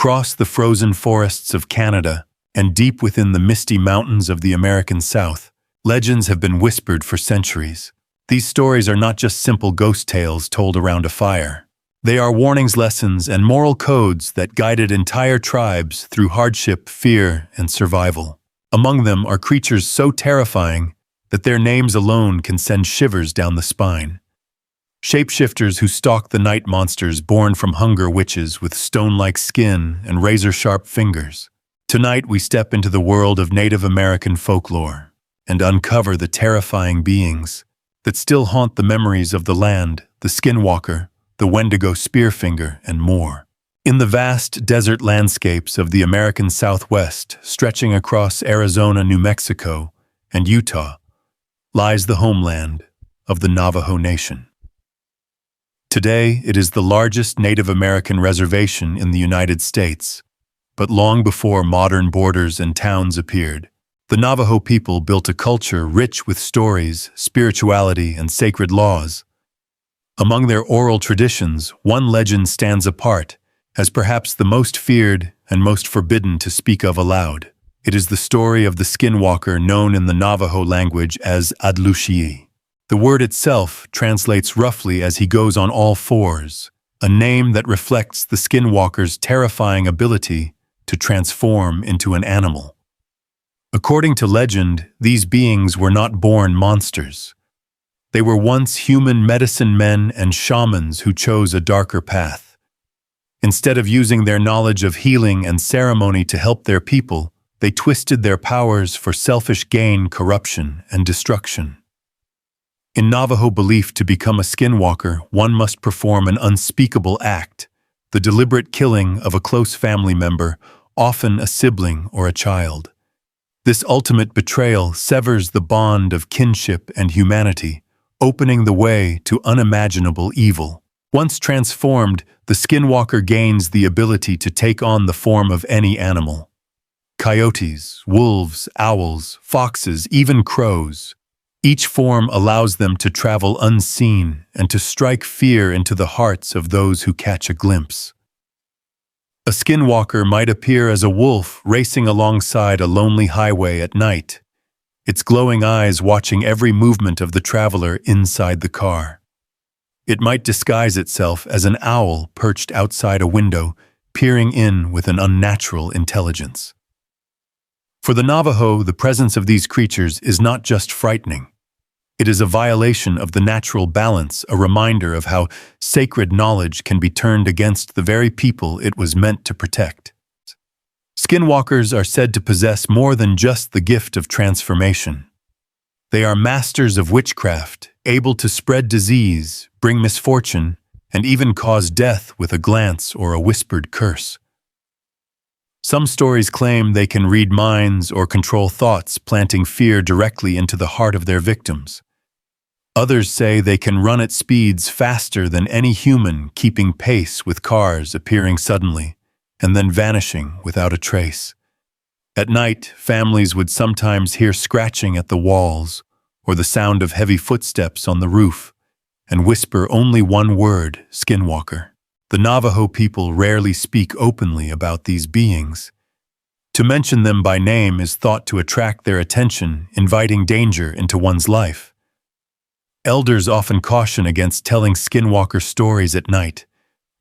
Across the frozen forests of Canada and deep within the misty mountains of the American South, legends have been whispered for centuries. These stories are not just simple ghost tales told around a fire. They are warnings, lessons, and moral codes that guided entire tribes through hardship, fear, and survival. Among them are creatures so terrifying that their names alone can send shivers down the spine. Shapeshifters who stalk the night monsters born from hunger witches with stone-like skin and razor-sharp fingers. Tonight we step into the world of Native American folklore and uncover the terrifying beings that still haunt the memories of the land, the Skinwalker, the Wendigo, Spearfinger, and more. In the vast desert landscapes of the American Southwest, stretching across Arizona, New Mexico, and Utah, lies the homeland of the Navajo Nation. Today, it is the largest Native American reservation in the United States, but long before modern borders and towns appeared, the Navajo people built a culture rich with stories, spirituality, and sacred laws. Among their oral traditions, one legend stands apart as perhaps the most feared and most forbidden to speak of aloud. It is the story of the Skinwalker, known in the Navajo language as Adlushii. The word itself translates roughly as he goes on all fours, a name that reflects the Skinwalker's terrifying ability to transform into an animal. According to legend, these beings were not born monsters. They were once human medicine men and shamans who chose a darker path. Instead of using their knowledge of healing and ceremony to help their people, they twisted their powers for selfish gain, corruption, and destruction. In Navajo belief, to become a Skinwalker, one must perform an unspeakable act, the deliberate killing of a close family member, often a sibling or a child. This ultimate betrayal severs the bond of kinship and humanity, opening the way to unimaginable evil. Once transformed, the Skinwalker gains the ability to take on the form of any animal. Coyotes, wolves, owls, foxes, even crows. Each form allows them to travel unseen and to strike fear into the hearts of those who catch a glimpse. A Skinwalker might appear as a wolf racing alongside a lonely highway at night, its glowing eyes watching every movement of the traveler inside the car. It might disguise itself as an owl perched outside a window, peering in with an unnatural intelligence. For the Navajo, the presence of these creatures is not just frightening. It is a violation of the natural balance, a reminder of how sacred knowledge can be turned against the very people it was meant to protect. Skinwalkers are said to possess more than just the gift of transformation. They are masters of witchcraft, able to spread disease, bring misfortune, and even cause death with a glance or a whispered curse. Some stories claim they can read minds or control thoughts, planting fear directly into the heart of their victims. Others say they can run at speeds faster than any human, keeping pace with cars appearing suddenly and then vanishing without a trace. At night, families would sometimes hear scratching at the walls or the sound of heavy footsteps on the roof and whisper only one word, Skinwalker. The Navajo people rarely speak openly about these beings. To mention them by name is thought to attract their attention, inviting danger into one's life. Elders often caution against telling Skinwalker stories at night,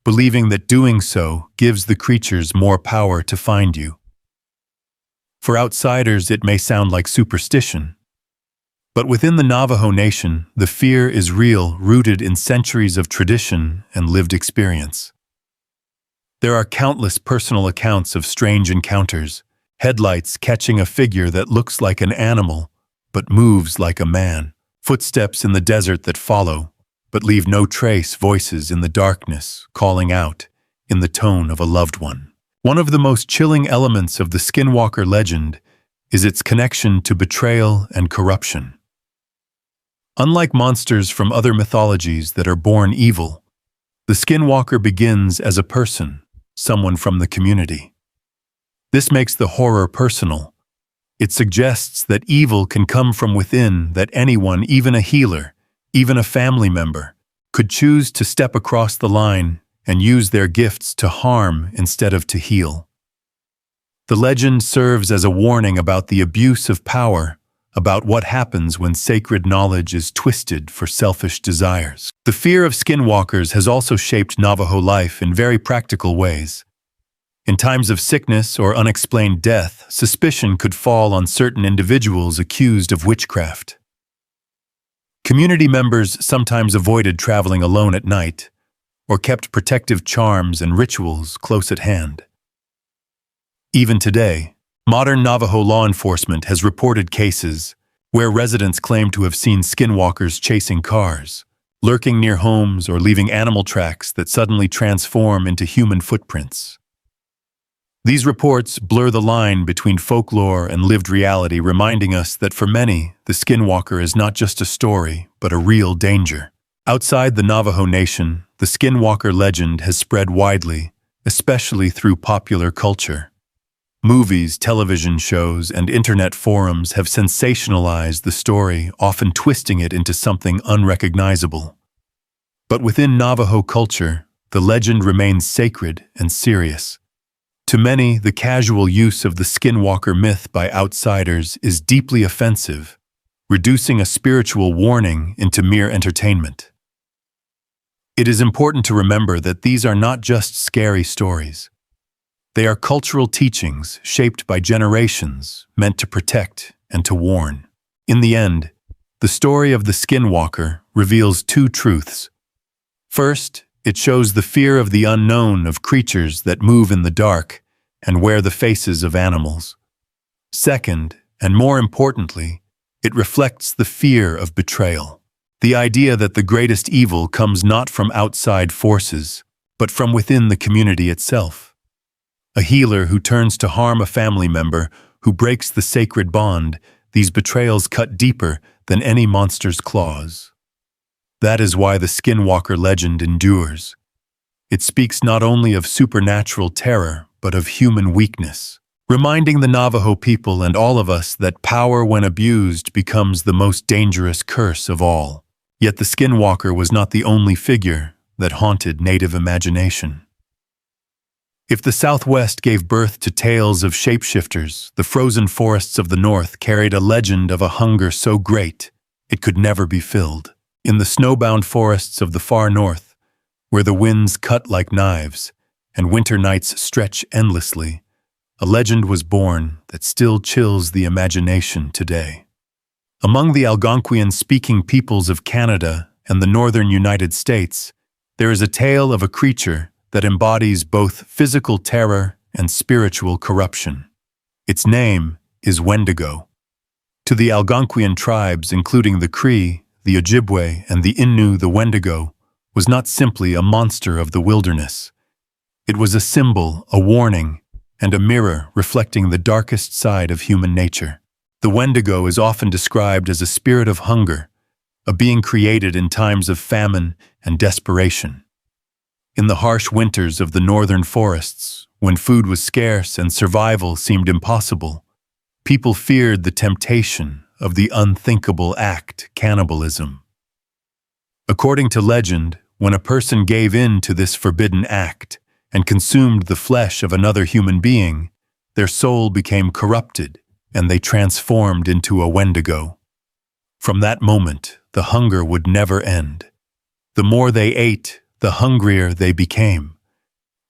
believing that doing so gives the creatures more power to find you. For outsiders, it may sound like superstition. But within the Navajo Nation, the fear is real, rooted in centuries of tradition and lived experience. There are countless personal accounts of strange encounters, headlights catching a figure that looks like an animal but moves like a man, footsteps in the desert that follow but leave no trace, voices in the darkness calling out in the tone of a loved one. One of the most chilling elements of the Skinwalker legend is its connection to betrayal and corruption. Unlike monsters from other mythologies that are born evil, the Skinwalker begins as a person, someone from the community. This makes the horror personal. It suggests that evil can come from within, that anyone, even a healer, even a family member, could choose to step across the line and use their gifts to harm instead of to heal. The legend serves as a warning about the abuse of power, about what happens when sacred knowledge is twisted for selfish desires. The fear of skinwalkers has also shaped Navajo life in very practical ways. In times of sickness or unexplained death, suspicion could fall on certain individuals accused of witchcraft. Community members sometimes avoided traveling alone at night, or kept protective charms and rituals close at hand. Even today, modern Navajo law enforcement has reported cases where residents claim to have seen skinwalkers chasing cars, lurking near homes, or leaving animal tracks that suddenly transform into human footprints. These reports blur the line between folklore and lived reality, reminding us that for many, the skinwalker is not just a story, but a real danger. Outside the Navajo Nation, the skinwalker legend has spread widely, especially through popular culture. Movies, television shows, and internet forums have sensationalized the story, often twisting it into something unrecognizable. But within Navajo culture, the legend remains sacred and serious. To many, the casual use of the skinwalker myth by outsiders is deeply offensive, reducing a spiritual warning into mere entertainment. It is important to remember that these are not just scary stories. They are cultural teachings shaped by generations, meant to protect and to warn. In the end, the story of the skinwalker reveals two truths. First, it shows the fear of the unknown, of creatures that move in the dark and wear the faces of animals. Second, and more importantly, it reflects the fear of betrayal. The idea that the greatest evil comes not from outside forces, but from within the community itself. A healer who turns to harm a family member, who breaks the sacred bond, these betrayals cut deeper than any monster's claws. That is why the skinwalker legend endures. It speaks not only of supernatural terror, but of human weakness, reminding the Navajo people and all of us that power, when abused, becomes the most dangerous curse of all. Yet the skinwalker was not the only figure that haunted Native imagination. If the Southwest gave birth to tales of shapeshifters, the frozen forests of the North carried a legend of a hunger so great it could never be filled. In the snowbound forests of the far North, where the winds cut like knives and winter nights stretch endlessly, a legend was born that still chills the imagination today. Among the Algonquian-speaking peoples of Canada and the northern United States, there is a tale of a creature that embodies both physical terror and spiritual corruption. Its name is Wendigo. To the Algonquian tribes, including the Cree, the Ojibwe, and the Innu, the Wendigo was not simply a monster of the wilderness. It was a symbol, a warning, and a mirror reflecting the darkest side of human nature. The Wendigo is often described as a spirit of hunger, a being created in times of famine and desperation. In the harsh winters of the northern forests, when food was scarce and survival seemed impossible, people feared the temptation of the unthinkable act, cannibalism. According to legend, when a person gave in to this forbidden act and consumed the flesh of another human being, their soul became corrupted and they transformed into a Wendigo. From that moment, the hunger would never end. The more they ate, the hungrier they became.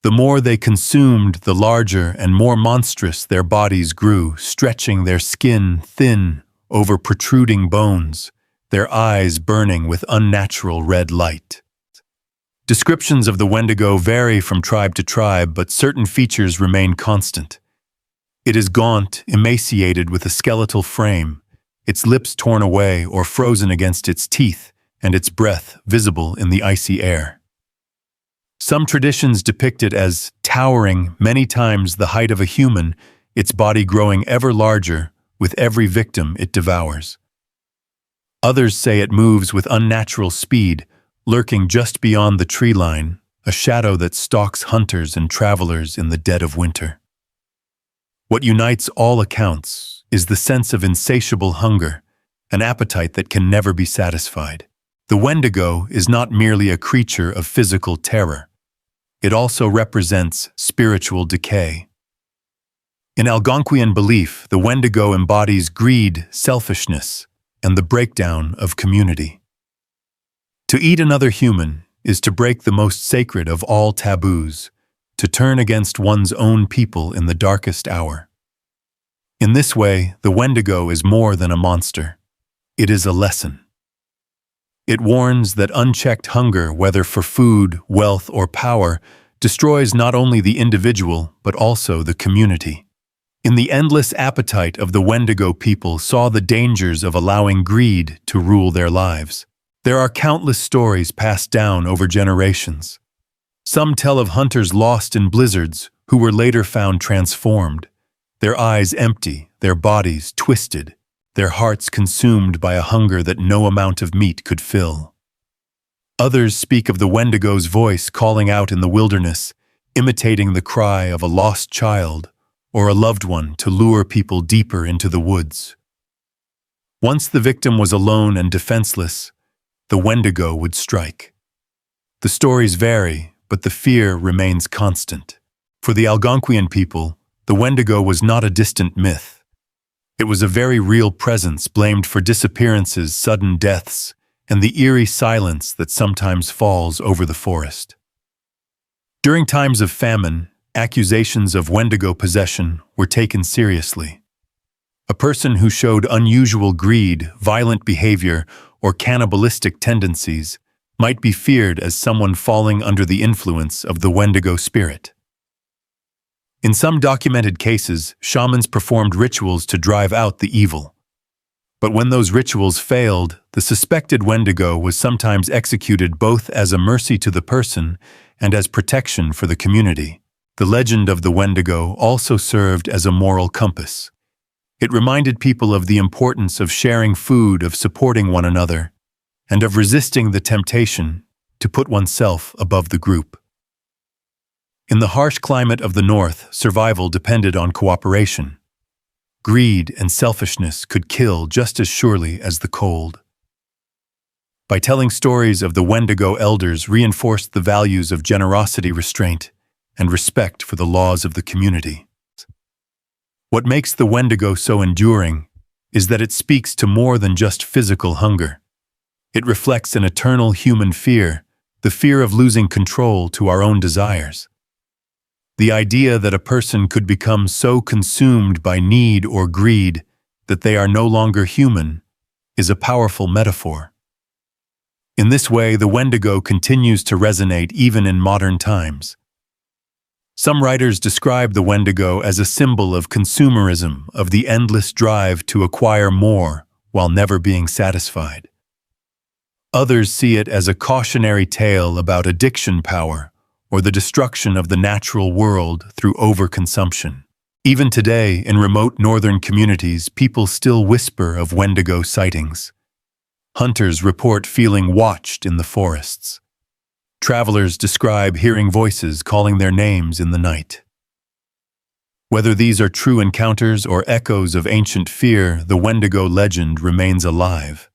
The more they consumed, the larger and more monstrous their bodies grew, stretching their skin thin over protruding bones, their eyes burning with unnatural red light. Descriptions of the Wendigo vary from tribe to tribe, but certain features remain constant. It is gaunt, emaciated with a skeletal frame, its lips torn away or frozen against its teeth, and its breath visible in the icy air. Some traditions depict it as towering many times the height of a human, its body growing ever larger with every victim it devours. Others say it moves with unnatural speed, lurking just beyond the tree line, a shadow that stalks hunters and travelers in the dead of winter. What unites all accounts is the sense of insatiable hunger, an appetite that can never be satisfied. The Wendigo is not merely a creature of physical terror. it also represents spiritual decay. In Algonquian belief, the Wendigo embodies greed, selfishness, and the breakdown of community. To eat another human is to break the most sacred of all taboos, to turn against one's own people in the darkest hour. In this way, the Wendigo is more than a monster. It is a lesson. It warns that unchecked hunger, whether for food, wealth, or power, destroys not only the individual but also the community. In the endless appetite of the Wendigo people saw the dangers of allowing greed to rule their lives. There are countless stories passed down over generations. Some tell of hunters lost in blizzards who were later found transformed, their eyes empty, their bodies twisted, their hearts consumed by a hunger that no amount of meat could fill. Others speak of the Wendigo's voice calling out in the wilderness, imitating the cry of a lost child or a loved one to lure people deeper into the woods. Once the victim was alone and defenseless, the Wendigo would strike. The stories vary, but the fear remains constant. For the Algonquian people, the Wendigo was not a distant myth. It was a very real presence blamed for disappearances, sudden deaths, and the eerie silence that sometimes falls over the forest. During times of famine, accusations of Wendigo possession were taken seriously. A person who showed unusual greed, violent behavior, or cannibalistic tendencies might be feared as someone falling under the influence of the Wendigo spirit. In some documented cases, shamans performed rituals to drive out the evil. But when those rituals failed, the suspected Wendigo was sometimes executed both as a mercy to the person and as protection for the community. The legend of the Wendigo also served as a moral compass. It reminded people of the importance of sharing food, of supporting one another, and of resisting the temptation to put oneself above the group. In the harsh climate of the North, survival depended on cooperation. Greed and selfishness could kill just as surely as the cold. By telling stories of the Wendigo elders reinforced the values of generosity, restraint, and respect for the laws of the community. What makes the Wendigo so enduring is that it speaks to more than just physical hunger. It reflects an eternal human fear, the fear of losing control to our own desires. The idea that a person could become so consumed by need or greed that they are no longer human is a powerful metaphor. In this way, the Wendigo continues to resonate even in modern times. Some writers describe the Wendigo as a symbol of consumerism, of the endless drive to acquire more while never being satisfied. Others see it as a cautionary tale about addiction power or the destruction of the natural world through overconsumption. Even today, in remote northern communities, people still whisper of Wendigo sightings. Hunters report feeling watched in the forests. Travelers describe hearing voices calling their names in the night. Whether these are true encounters or echoes of ancient fear, the Wendigo legend remains alive.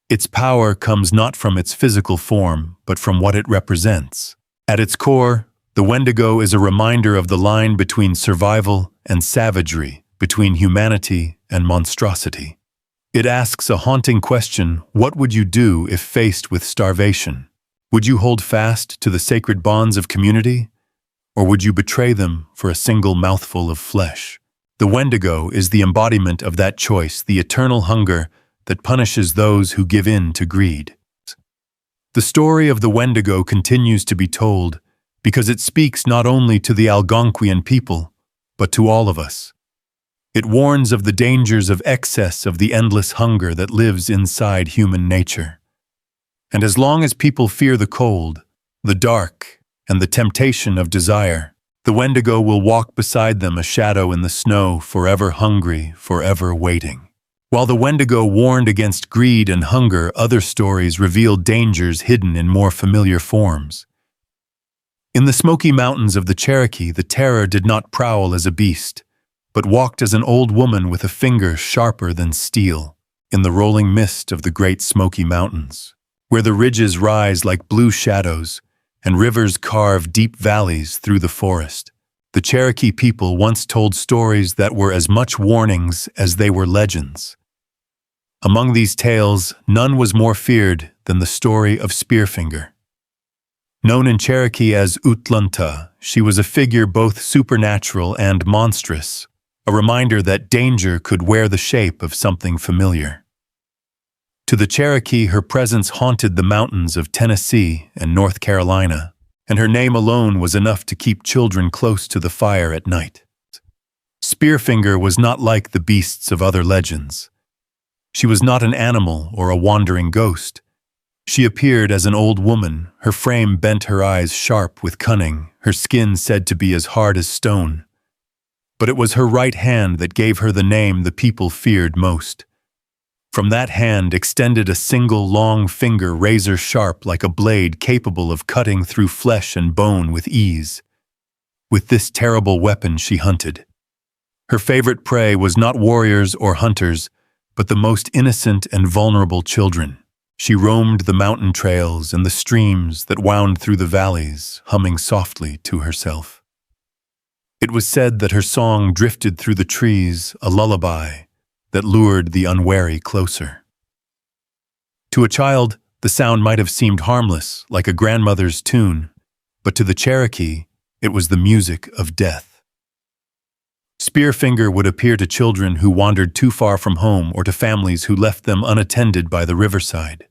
Its power comes not from its physical form, but from what it represents. At its core, the Wendigo is a reminder of the line between survival and savagery, between humanity and monstrosity. It asks a haunting question: what would you do if faced with starvation? Would you hold fast to the sacred bonds of community, or would you betray them for a single mouthful of flesh? The Wendigo is the embodiment of that choice, the eternal hunger that punishes those who give in to greed. The story of the Wendigo continues to be told because it speaks not only to the Algonquian people, but to all of us. It warns of the dangers of excess, of the endless hunger that lives inside human nature. And as long as people fear the cold, the dark, and the temptation of desire, the Wendigo will walk beside them, a shadow in the snow, forever hungry, forever waiting. While the Wendigo warned against greed and hunger, other stories revealed dangers hidden in more familiar forms. In the Smoky Mountains of the Cherokee, the terror did not prowl as a beast, but walked as an old woman with a finger sharper than steel. In the rolling mist of the Great Smoky Mountains, where the ridges rise like blue shadows and rivers carve deep valleys through the forest. The Cherokee people once told stories that were as much warnings as they were legends. Among these tales, none was more feared than the story of Spearfinger. Known in Cherokee as Utlanta, she was a figure both supernatural and monstrous, a reminder that danger could wear the shape of something familiar. To the Cherokee, her presence haunted the mountains of Tennessee and North Carolina, and her name alone was enough to keep children close to the fire at night. Spearfinger was not like the beasts of other legends. She was not an animal or a wandering ghost. She appeared as an old woman, her frame bent, her eyes sharp with cunning, her skin said to be as hard as stone. But it was her right hand that gave her the name the people feared most. From that hand extended a single long finger, razor sharp like a blade, capable of cutting through flesh and bone with ease. With this terrible weapon she hunted. Her favorite prey was not warriors or hunters, but the most innocent and vulnerable children. She roamed the mountain trails and the streams that wound through the valleys, humming softly to herself. It was said that her song drifted through the trees, a lullaby that lured the unwary closer. To a child, the sound might have seemed harmless, like a grandmother's tune, but to the Cherokee, it was the music of death. Spearfinger would appear to children who wandered too far from home or to families who left them unattended by the riverside.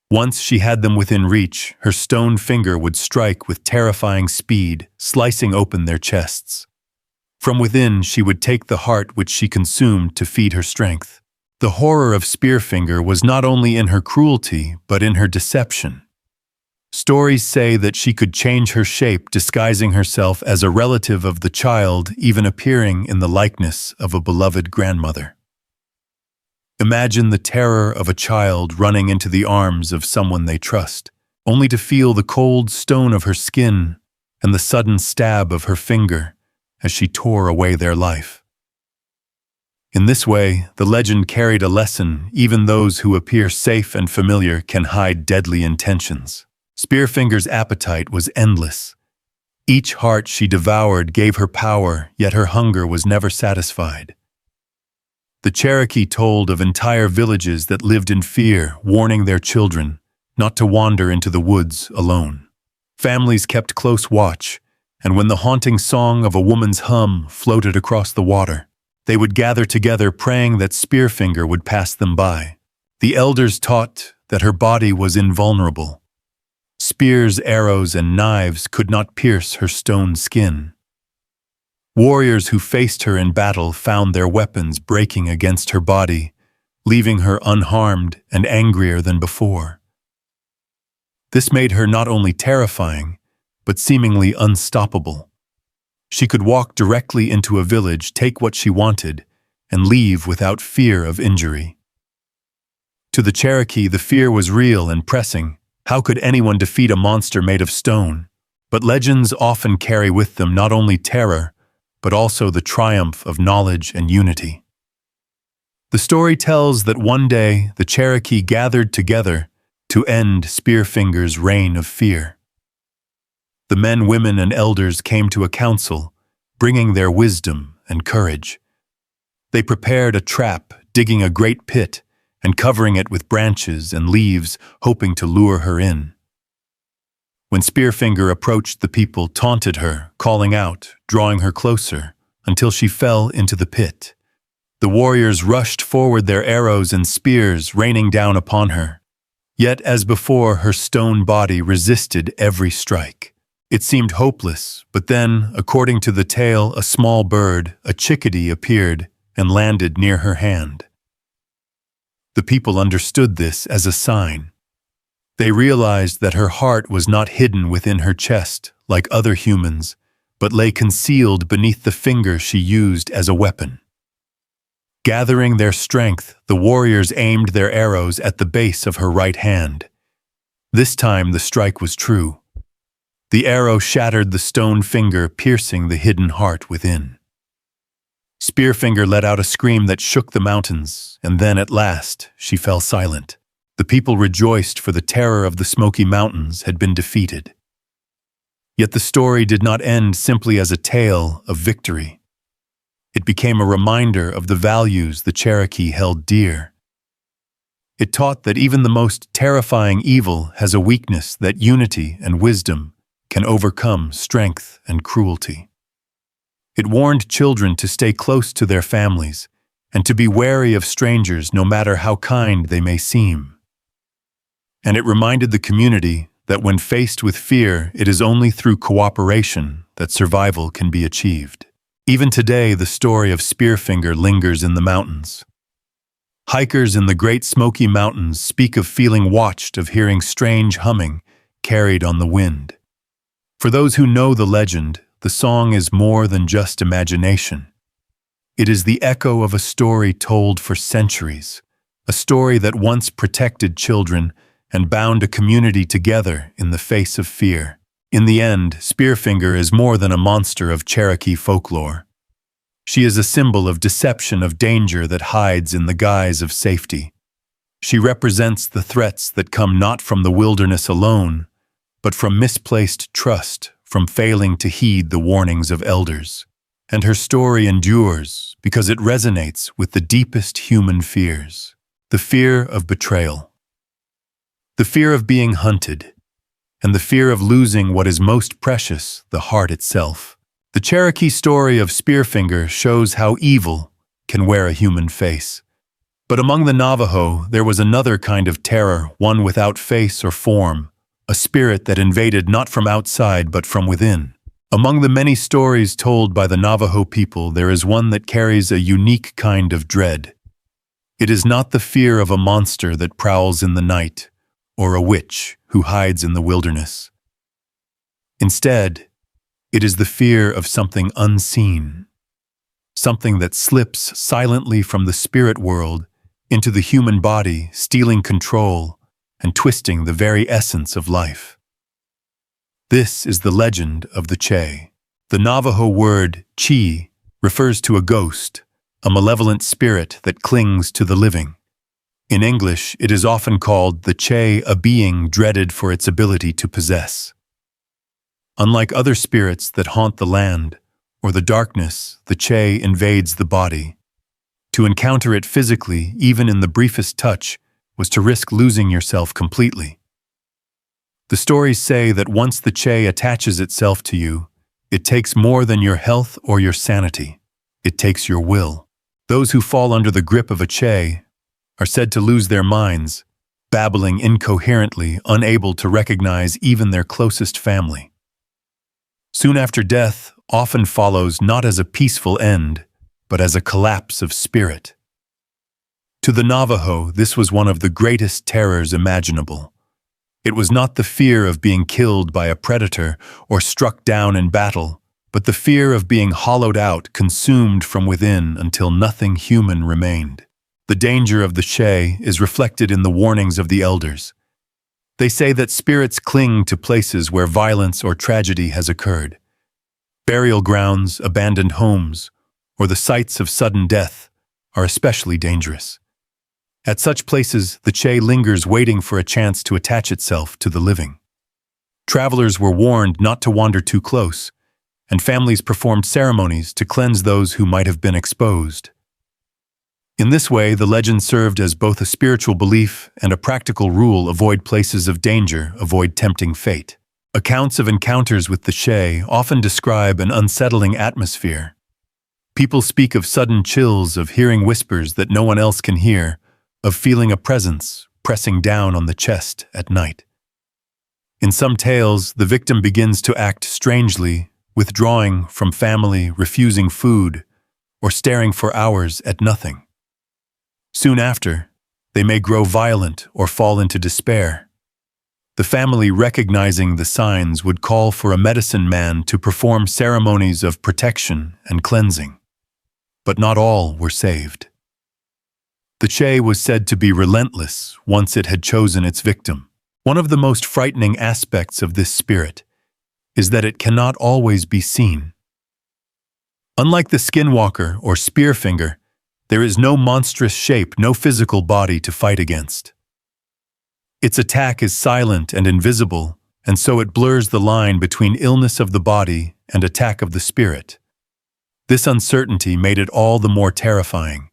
Once she had them within reach, her stone finger would strike with terrifying speed, slicing open their chests. From within, she would take the heart which she consumed to feed her strength. The horror of Spearfinger was not only in her cruelty, but in her deception. Stories say that she could change her shape, disguising herself as a relative of the child, even appearing in the likeness of a beloved grandmother. Imagine the terror of a child running into the arms of someone they trust, only to feel the cold stone of her skin and the sudden stab of her finger as she tore away their life. In this way, the legend carried a lesson: even those who appear safe and familiar can hide deadly intentions. Spearfinger's appetite was endless. Each heart she devoured gave her power, yet her hunger was never satisfied. The Cherokee told of entire villages that lived in fear, warning their children not to wander into the woods alone. Families kept close watch, and when the haunting song of a woman's hum floated across the water, they would gather together, praying that Spearfinger would pass them by. The elders taught that her body was invulnerable. Spears, arrows, and knives could not pierce her stone skin. Warriors who faced her in battle found their weapons breaking against her body, leaving her unharmed and angrier than before. This made her not only terrifying, but seemingly unstoppable. She could walk directly into a village, take what she wanted, and leave without fear of injury. To the Cherokee, the fear was real and pressing. How could anyone defeat a monster made of stone? But legends often carry with them not only terror, but also the triumph of knowledge and unity. The story tells that one day the Cherokee gathered together to end Spearfinger's reign of fear. The men, women, and elders came to a council, bringing their wisdom and courage. They prepared a trap, digging a great pit, and covering it with branches and leaves, hoping to lure her in. When Spearfinger approached, the people taunted her, calling out, drawing her closer, until she fell into the pit. The warriors rushed forward, their arrows and spears raining down upon her. Yet, as before, her stone body resisted every strike. It seemed hopeless, but then, according to the tale, a small bird, a chickadee, appeared and landed near her hand. The people understood this as a sign. They realized that her heart was not hidden within her chest, like other humans, but lay concealed beneath the finger she used as a weapon. Gathering their strength, the warriors aimed their arrows at the base of her right hand. This time the strike was true. The arrow shattered the stone finger, piercing the hidden heart within. Spearfinger let out a scream that shook the mountains, and then, at last, she fell silent. The people rejoiced, for the terror of the Smoky Mountains had been defeated. Yet the story did not end simply as a tale of victory. It became a reminder of the values the Cherokee held dear. It taught that even the most terrifying evil has a weakness, that unity and wisdom can overcome strength and cruelty. It warned children to stay close to their families and to be wary of strangers, no matter how kind they may seem. And it reminded the community that when faced with fear, it is only through cooperation that survival can be achieved. Even today, the story of Spearfinger lingers in the mountains. Hikers in the Great Smoky Mountains speak of feeling watched, of hearing strange humming carried on the wind. For those who know the legend, the song is more than just imagination. It is the echo of a story told for centuries, a story that once protected children and bound a community together in the face of fear. In the end, Spearfinger is more than a monster of Cherokee folklore. She is a symbol of deception, of danger that hides in the guise of safety. She represents the threats that come not from the wilderness alone, but from misplaced trust, from failing to heed the warnings of elders. And her story endures because it resonates with the deepest human fears: the fear of betrayal, the fear of being hunted, and the fear of losing what is most precious, the heart itself. The Cherokee story of Spearfinger shows how evil can wear a human face. But among the Navajo, there was another kind of terror, one without face or form, a spirit that invaded not from outside but from within. Among the many stories told by the Navajo people, there is one that carries a unique kind of dread. It is not the fear of a monster that prowls in the night, or a witch who hides in the wilderness. Instead, it is the fear of something unseen, something that slips silently from the spirit world into the human body, stealing control and twisting the very essence of life. This is the legend of the Chey. The Navajo word Chey refers to a ghost, a malevolent spirit that clings to the living. In English, it is often called the Chey, a being dreaded for its ability to possess. Unlike other spirits that haunt the land or the darkness, the Chey invades the body. To encounter it physically, even in the briefest touch, was to risk losing yourself completely. The stories say that once the Chey attaches itself to you, it takes more than your health or your sanity. It takes your will. Those who fall under the grip of a Chey are said to lose their minds, babbling incoherently, unable to recognize even their closest family. Soon after, death often follows, not as a peaceful end, but as a collapse of spirit. To the Navajo, this was one of the greatest terrors imaginable. It was not the fear of being killed by a predator or struck down in battle, but the fear of being hollowed out, consumed from within until nothing human remained. The danger of the Chey is reflected in the warnings of the elders. They say that spirits cling to places where violence or tragedy has occurred. Burial grounds, abandoned homes, or the sites of sudden death are especially dangerous. At such places, the Chey lingers, waiting for a chance to attach itself to the living. Travelers were warned not to wander too close, and families performed ceremonies to cleanse those who might have been exposed. In this way, the legend served as both a spiritual belief and a practical rule: avoid places of danger, avoid tempting fate. Accounts of encounters with the Chey often describe an unsettling atmosphere. People speak of sudden chills, of hearing whispers that no one else can hear, of feeling a presence pressing down on the chest at night. In some tales, the victim begins to act strangely, withdrawing from family, refusing food, or staring for hours at nothing. Soon after, they may grow violent or fall into despair. The family, recognizing the signs, would call for a medicine man to perform ceremonies of protection and cleansing. But not all were saved. The Chey was said to be relentless once it had chosen its victim. One of the most frightening aspects of this spirit is that it cannot always be seen. Unlike the Skinwalker or Spearfinger, there is no monstrous shape, no physical body to fight against. Its attack is silent and invisible, and so it blurs the line between illness of the body and attack of the spirit. This uncertainty made it all the more terrifying.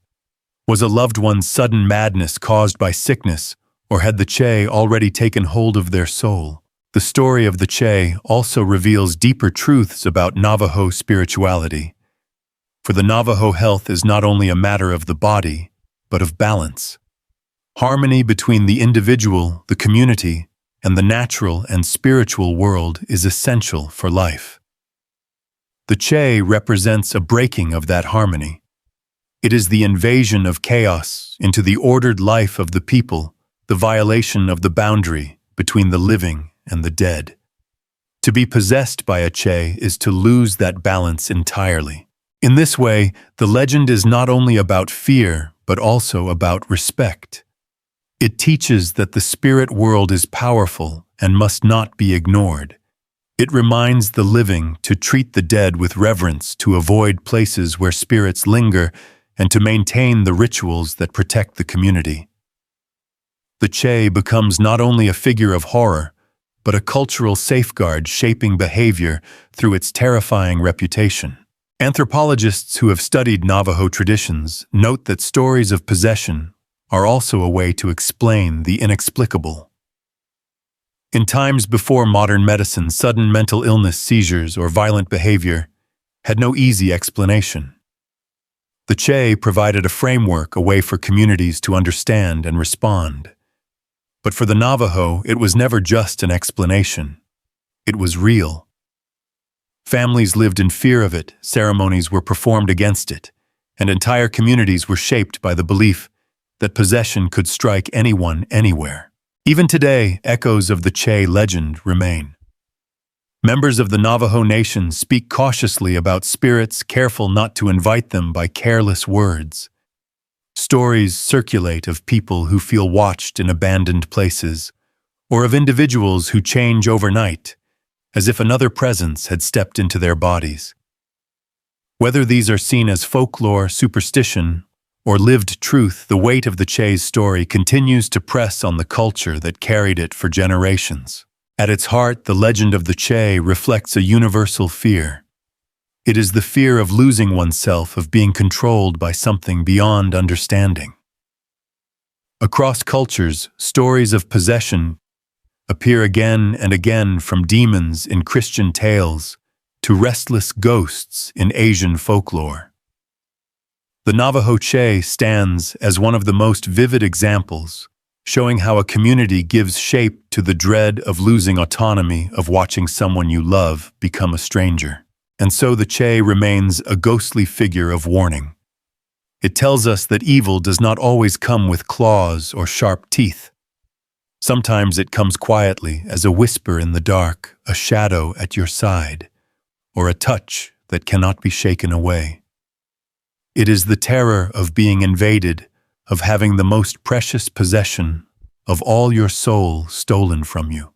Was a loved one's sudden madness caused by sickness, or had the Chey already taken hold of their soul? The story of the Chey also reveals deeper truths about Navajo spirituality. For the Navajo, health is not only a matter of the body, but of balance. Harmony between the individual, the community, and the natural and spiritual world is essential for life. The Chey represents a breaking of that harmony. It is the invasion of chaos into the ordered life of the people, the violation of the boundary between the living and the dead. To be possessed by a Chey is to lose that balance entirely. In this way, the legend is not only about fear, but also about respect. It teaches that the spirit world is powerful and must not be ignored. It reminds the living to treat the dead with reverence, to avoid places where spirits linger, and to maintain the rituals that protect the community. The Chey becomes not only a figure of horror, but a cultural safeguard shaping behavior through its terrifying reputation. Anthropologists who have studied Navajo traditions note that stories of possession are also a way to explain the inexplicable. In times before modern medicine, sudden mental illness, seizures, or violent behavior had no easy explanation. The Chey provided a framework, a way for communities to understand and respond. But for the Navajo, it was never just an explanation. It was real. Families lived in fear of it, ceremonies were performed against it, and entire communities were shaped by the belief that possession could strike anyone, anywhere. Even today, echoes of the Chey legend remain. Members of the Navajo Nation speak cautiously about spirits, careful not to invite them by careless words. Stories circulate of people who feel watched in abandoned places, or of individuals who change overnight, as if another presence had stepped into their bodies. Whether these are seen as folklore, superstition, or lived truth, the weight of the Chey's story continues to press on the culture that carried it for generations. At its heart, the legend of the Chey reflects a universal fear. It is the fear of losing oneself, of being controlled by something beyond understanding. Across cultures, stories of possession appear again and again, from demons in Christian tales to restless ghosts in Asian folklore. The Navajo Chey stands as one of the most vivid examples, showing how a community gives shape to the dread of losing autonomy, of watching someone you love become a stranger. And so the Chey remains a ghostly figure of warning. It tells us that evil does not always come with claws or sharp teeth. Sometimes it comes quietly, as a whisper in the dark, a shadow at your side, or a touch that cannot be shaken away. It is the terror of being invaded, of having the most precious possession of all your soul stolen from you.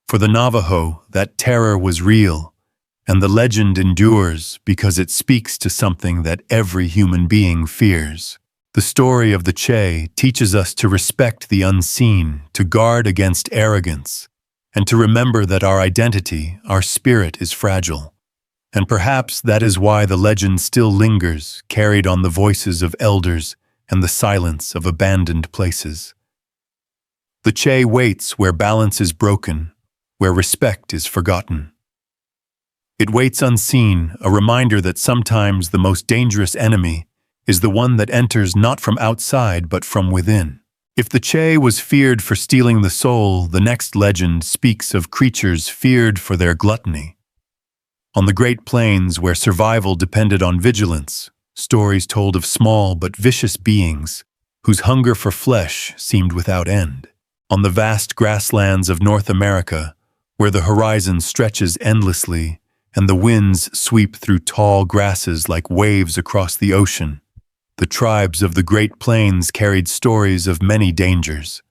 For the Navajo, that terror was real, and the legend endures because it speaks to something that every human being fears. The story of the Chey teaches us to respect the unseen, to guard against arrogance, and to remember that our identity, our spirit, is fragile. And perhaps that is why the legend still lingers, carried on the voices of elders and the silence of abandoned places. The Chey waits where balance is broken, where respect is forgotten. It waits unseen, a reminder that sometimes the most dangerous enemy is the one that enters not from outside but from within. If the Chey was feared for stealing the soul, the next legend speaks of creatures feared for their gluttony. On the Great Plains, where survival depended on vigilance, stories told of small but vicious beings whose hunger for flesh seemed without end. On the vast grasslands of North America, where the horizon stretches endlessly and the winds sweep through tall grasses like waves across the ocean, the tribes of the Great Plains carried stories of many dangers.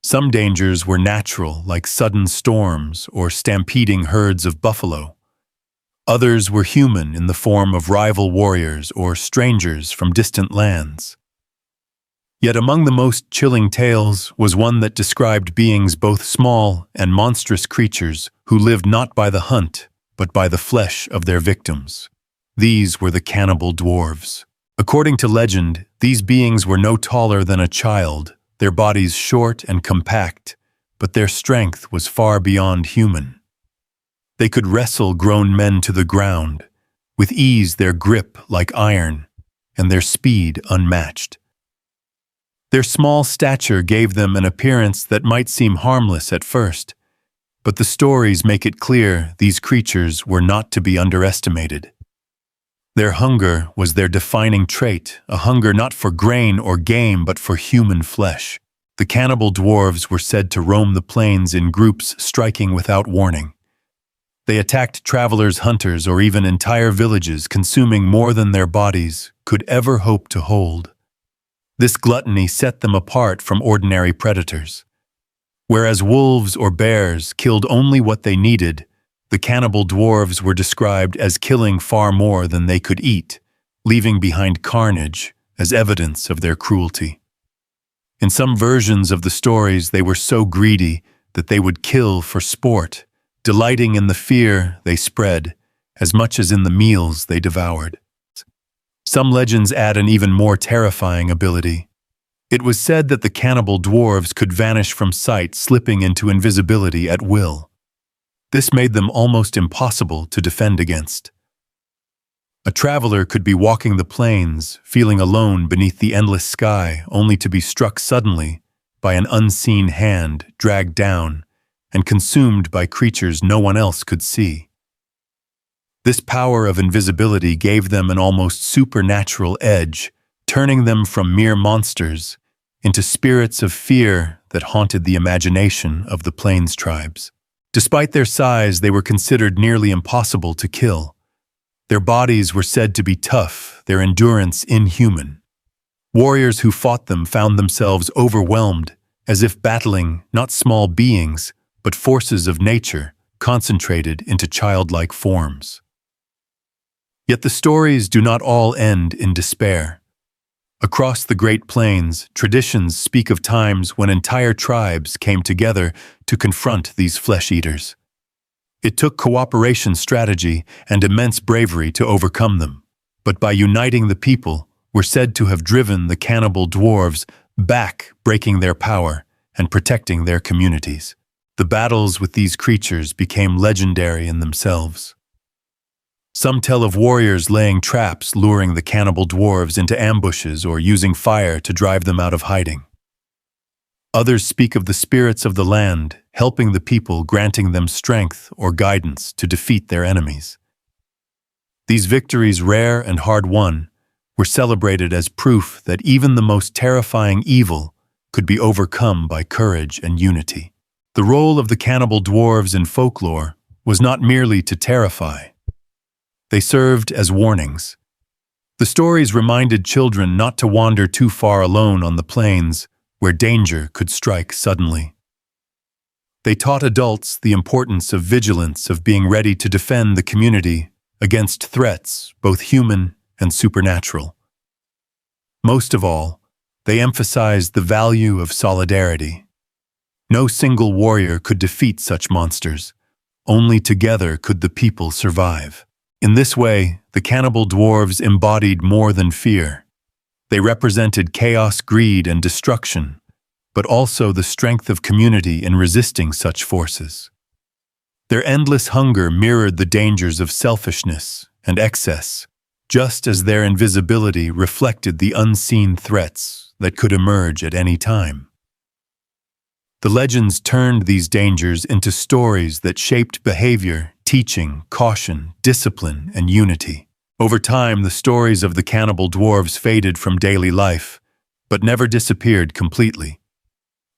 Some dangers were natural, like sudden storms or stampeding herds of buffalo. Others were human, in the form of rival warriors or strangers from distant lands. Yet among the most chilling tales was one that described beings both small and monstrous creatures who lived not by the hunt, but by the flesh of their victims. These were the Cannibal Dwarves. According to legend, these beings were no taller than a child, their bodies short and compact, but their strength was far beyond human. They could wrestle grown men to the ground, with ease their grip like iron, and their speed unmatched. Their small stature gave them an appearance that might seem harmless at first, but the stories make it clear these creatures were not to be underestimated. Their hunger was their defining trait, a hunger not for grain or game but for human flesh. The Cannibal Dwarves were said to roam the plains in groups, striking without warning. They attacked travelers, hunters, or even entire villages, consuming more than their bodies could ever hope to hold. This gluttony set them apart from ordinary predators. Whereas wolves or bears killed only what they needed, the Cannibal Dwarves were described as killing far more than they could eat, leaving behind carnage as evidence of their cruelty. In some versions of the stories, they were so greedy that they would kill for sport, delighting in the fear they spread as much as in the meals they devoured. Some legends add an even more terrifying ability. It was said that the Cannibal Dwarves could vanish from sight, slipping into invisibility at will. This made them almost impossible to defend against. A traveler could be walking the plains, feeling alone beneath the endless sky, only to be struck suddenly by an unseen hand, dragged down, and consumed by creatures no one else could see. This power of invisibility gave them an almost supernatural edge, turning them from mere monsters into spirits of fear that haunted the imagination of the plains tribes. Despite their size, they were considered nearly impossible to kill. Their bodies were said to be tough, their endurance inhuman. Warriors who fought them found themselves overwhelmed, as if battling not small beings, but forces of nature concentrated into childlike forms. Yet the stories do not all end in despair. Across the Great Plains, traditions speak of times when entire tribes came together to confront these flesh-eaters. It took cooperation, strategy, and immense bravery to overcome them, but by uniting the people, were said to have driven the Cannibal Dwarves back, breaking their power and protecting their communities. The battles with these creatures became legendary in themselves. Some tell of warriors laying traps, luring the Cannibal Dwarves into ambushes or using fire to drive them out of hiding. Others speak of the spirits of the land, helping the people, granting them strength or guidance to defeat their enemies. These victories, rare and hard-won, were celebrated as proof that even the most terrifying evil could be overcome by courage and unity. The role of the Cannibal Dwarves in folklore was not merely to terrify. They served as warnings. The stories reminded children not to wander too far alone on the plains, where danger could strike suddenly. They taught adults the importance of vigilance, of being ready to defend the community against threats, both human and supernatural. Most of all, they emphasized the value of solidarity. No single warrior could defeat such monsters. Only together could the people survive. In this way, the Cannibal Dwarves embodied more than fear. They represented chaos, greed, and destruction, but also the strength of community in resisting such forces. Their endless hunger mirrored the dangers of selfishness and excess, just as their invisibility reflected the unseen threats that could emerge at any time. The legends turned these dangers into stories that shaped behavior, teaching caution, discipline, and unity. Over time, the stories of the Cannibal Dwarves faded from daily life, but never disappeared completely.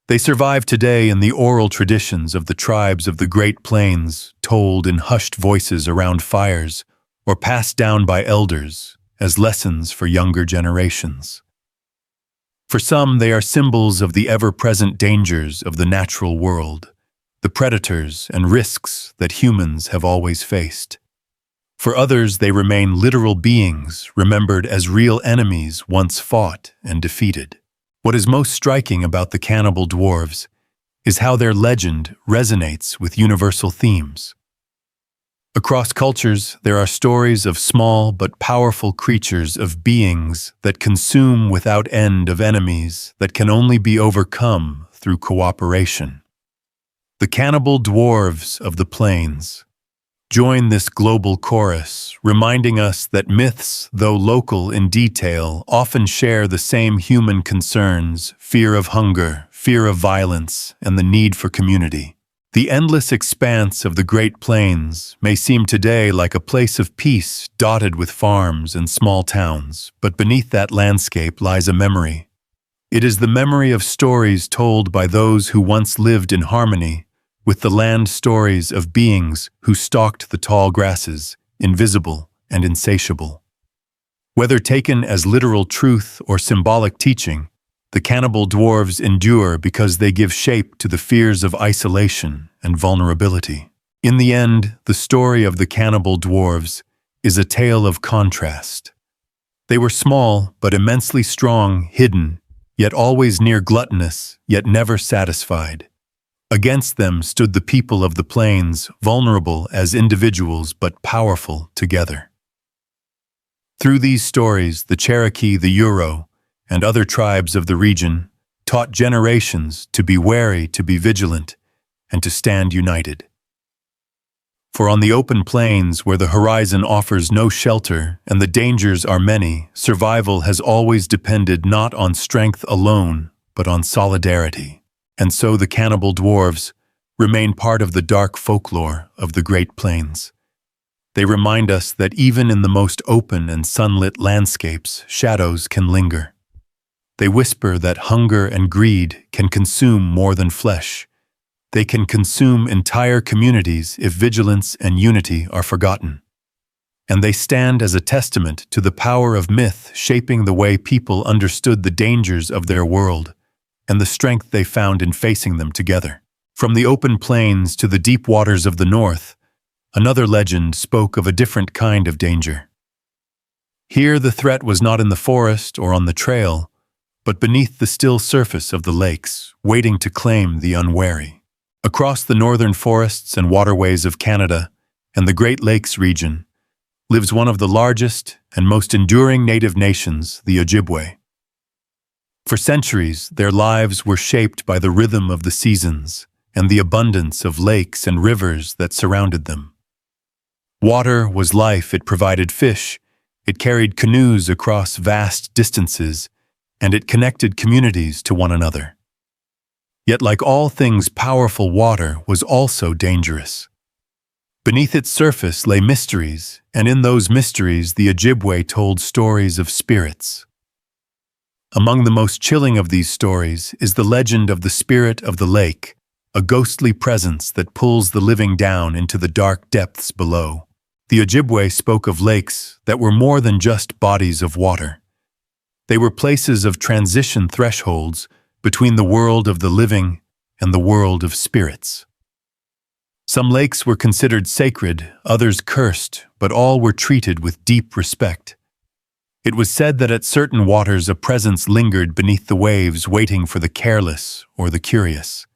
They survive today in the oral traditions of the tribes of the Great Plains, told in hushed voices around fires, or passed down by elders as lessons for younger generations. For some, they are symbols of the ever-present dangers of the natural world, the predators and risks that humans have always faced. For others, they remain literal beings, remembered as real enemies once fought and defeated. What is most striking about the Cannibal Dwarves is how their legend resonates with universal themes. Across cultures, there are stories of small but powerful creatures, of beings that consume without end, of enemies that can only be overcome through cooperation. The Cannibal Dwarves of the Plains join this global chorus, reminding us that myths, though local in detail, often share the same human concerns: fear of hunger, fear of violence, and the need for community. The endless expanse of the Great Plains may seem today like a place of peace dotted with farms and small towns, but beneath that landscape lies a memory. It is the memory of stories told by those who once lived in harmony with the land, stories of beings who stalked the tall grasses, invisible and insatiable. Whether taken as literal truth or symbolic teaching, the Cannibal Dwarves endure because they give shape to the fears of isolation and vulnerability. In the end, the story of the Cannibal Dwarves is a tale of contrast. They were small but immensely strong, hidden, yet always near, gluttonous, yet never satisfied. Against them stood the people of the plains, vulnerable as individuals but powerful together. Through these stories, the Cherokee, the Euro, and other tribes of the region taught generations to be wary, to be vigilant, and to stand united. For on the open plains, where the horizon offers no shelter and the dangers are many, survival has always depended not on strength alone, but on solidarity. And so the Cannibal Dwarves remain part of the dark folklore of the Great Plains. They remind us that even in the most open and sunlit landscapes, shadows can linger. They whisper that hunger and greed can consume more than flesh. They can consume entire communities if vigilance and unity are forgotten. And they stand as a testament to the power of myth shaping the way people understood the dangers of their world and the strength they found in facing them together. From the open plains to the deep waters of the north, another legend spoke of a different kind of danger. Here the threat was not in the forest or on the trail, but beneath the still surface of the lakes, waiting to claim the unwary. Across the northern forests and waterways of Canada and the Great Lakes region lives one of the largest and most enduring native nations, the Ojibwe. For centuries, their lives were shaped by the rhythm of the seasons and the abundance of lakes and rivers that surrounded them. Water was life. It provided fish, it carried canoes across vast distances, and it connected communities to one another. Yet, like all things powerful, water was also dangerous. Beneath its surface lay mysteries, and in those mysteries the Ojibwe told stories of spirits. Among the most chilling of these stories is the legend of the spirit of the lake, a ghostly presence that pulls the living down into the dark depths below. The Ojibwe spoke of lakes that were more than just bodies of water. They were places of transition, thresholds between the world of the living and the world of spirits. Some lakes were considered sacred, others cursed, but all were treated with deep respect. It was said that at certain waters a presence lingered beneath the waves, waiting for the careless or the curious.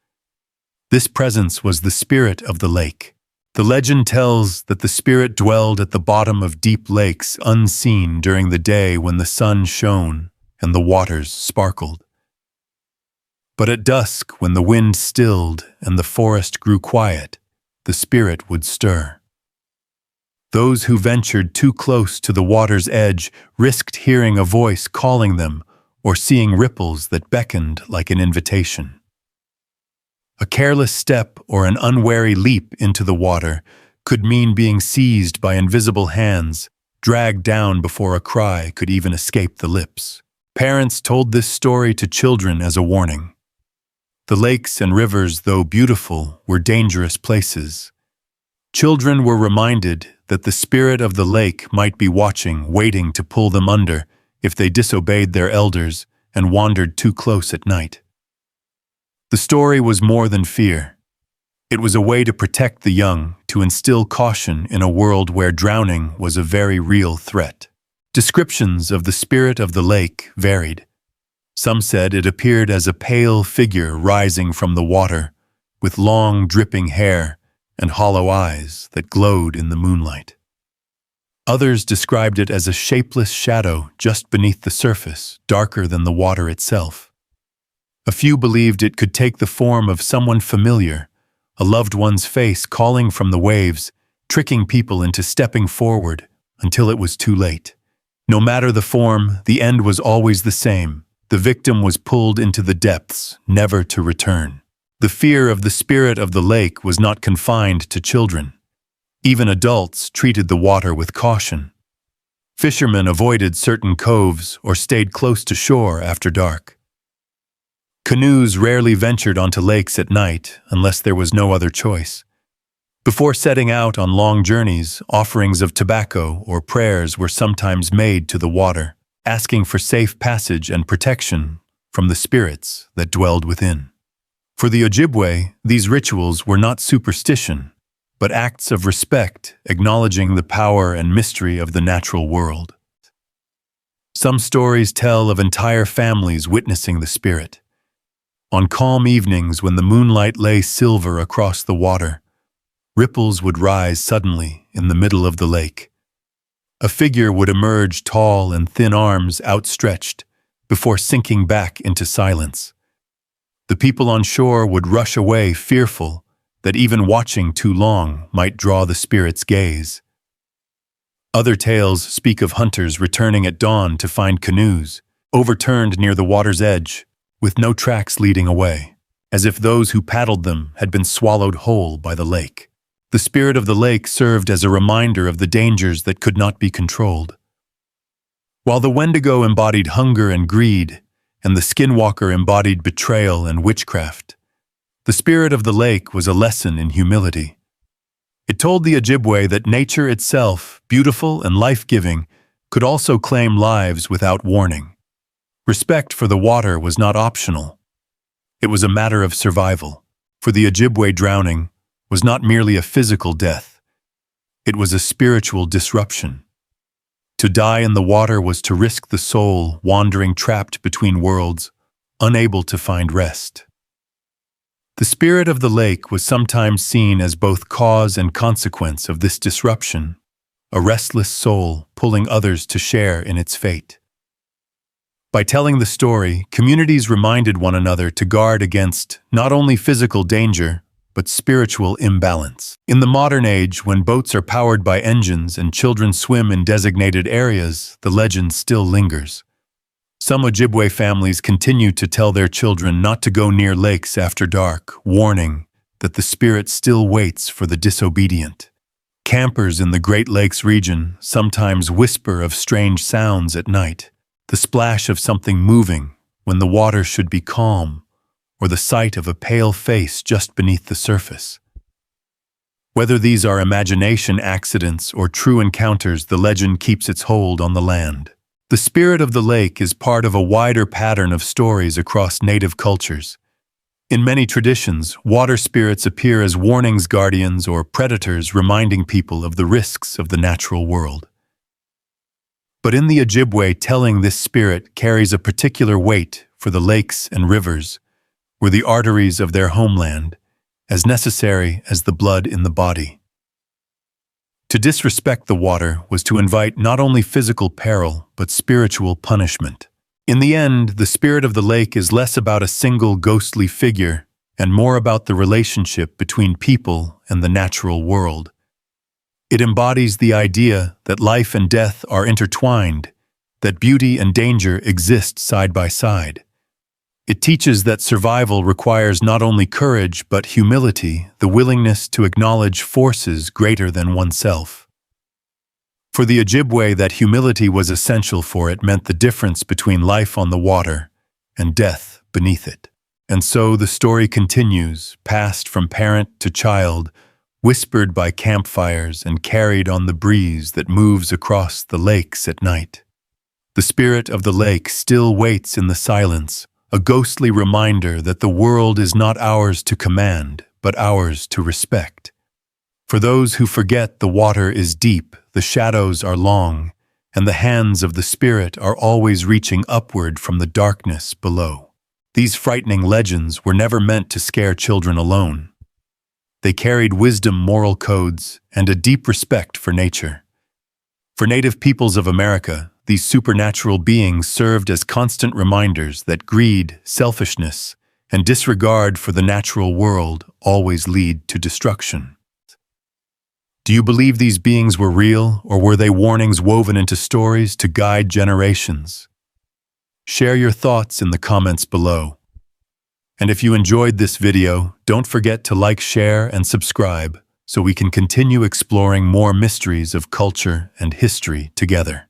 This presence was the spirit of the lake. The legend tells that the spirit dwelled at the bottom of deep lakes, unseen during the day when the sun shone and the waters sparkled. But at dusk, when the wind stilled and the forest grew quiet, the spirit would stir. Those who ventured too close to the water's edge risked hearing a voice calling them or seeing ripples that beckoned like an invitation. A careless step or an unwary leap into the water could mean being seized by invisible hands, dragged down before a cry could even escape the lips. Parents told this story to children as a warning. The lakes and rivers, though beautiful, were dangerous places. Children were reminded that the spirit of the lake might be watching, waiting to pull them under if they disobeyed their elders and wandered too close at night. The story was more than fear. It was a way to protect the young, to instill caution in a world where drowning was a very real threat. Descriptions of the spirit of the lake varied. Some said it appeared as a pale figure rising from the water, with long, dripping hair and hollow eyes that glowed in the moonlight. Others described it as a shapeless shadow just beneath the surface, darker than the water itself. A few believed it could take the form of someone familiar, a loved one's face calling from the waves, tricking people into stepping forward until it was too late. No matter the form, the end was always the same. The victim was pulled into the depths, never to return. The fear of the spirit of the lake was not confined to children. Even adults treated the water with caution. Fishermen avoided certain coves or stayed close to shore after dark. Canoes rarely ventured onto lakes at night unless there was no other choice. Before setting out on long journeys, offerings of tobacco or prayers were sometimes made to the water, asking for safe passage and protection from the spirits that dwelled within. For the Ojibwe, these rituals were not superstition, but acts of respect, acknowledging the power and mystery of the natural world. Some stories tell of entire families witnessing the spirit. On calm evenings when the moonlight lay silver across the water, ripples would rise suddenly in the middle of the lake. A figure would emerge, tall and thin arms outstretched, before sinking back into silence. The people on shore would rush away fearful that even watching too long might draw the spirit's gaze. Other tales speak of hunters returning at dawn to find canoes, overturned near the water's edge, with no tracks leading away, as if those who paddled them had been swallowed whole by the lake. The spirit of the lake served as a reminder of the dangers that could not be controlled. While the Wendigo embodied hunger and greed, and the Skinwalker embodied betrayal and witchcraft, the spirit of the lake was a lesson in humility. It told the Ojibwe that nature itself, beautiful and life-giving, could also claim lives without warning. Respect for the water was not optional. It was a matter of survival. For the Ojibwe, drowning was not merely a physical death. It was a spiritual disruption. To die in the water was to risk the soul wandering trapped between worlds, unable to find rest. The spirit of the lake was sometimes seen as both cause and consequence of this disruption, a restless soul pulling others to share in its fate. By telling the story, communities reminded one another to guard against not only physical danger, but spiritual imbalance. In the modern age, when boats are powered by engines and children swim in designated areas, the legend still lingers. Some Ojibwe families continue to tell their children not to go near lakes after dark, warning that the spirit still waits for the disobedient. Campers in the Great Lakes region sometimes whisper of strange sounds at night, the splash of something moving when the water should be calm, or the sight of a pale face just beneath the surface. Whether these are imagination accidents or true encounters, the legend keeps its hold on the land. The spirit of the lake is part of a wider pattern of stories across native cultures. In many traditions, water spirits appear as warnings, guardians, or predators reminding people of the risks of the natural world. But in the Ojibwe, telling this spirit carries a particular weight, for the lakes and rivers were the arteries of their homeland, as necessary as the blood in the body. To disrespect the water was to invite not only physical peril, but spiritual punishment. In the end, the spirit of the lake is less about a single ghostly figure and more about the relationship between people and the natural world. It embodies the idea that life and death are intertwined, that beauty and danger exist side by side. It teaches that survival requires not only courage but humility, the willingness to acknowledge forces greater than oneself. For the Ojibwe, that humility was essential, for it meant the difference between life on the water and death beneath it. And so the story continues, passed from parent to child, whispered by campfires and carried on the breeze that moves across the lakes at night. The spirit of the lake still waits in the silence, a ghostly reminder that the world is not ours to command, but ours to respect. For those who forget, the water is deep, the shadows are long, and the hands of the spirit are always reaching upward from the darkness below. These frightening legends were never meant to scare children alone. They carried wisdom, moral codes, and a deep respect for nature. For Native peoples of America, these supernatural beings served as constant reminders that greed, selfishness, and disregard for the natural world always lead to destruction. Do you believe these beings were real, or were they warnings woven into stories to guide generations? Share your thoughts in the comments below. And if you enjoyed this video, don't forget to like, share, and subscribe so we can continue exploring more mysteries of culture and history together.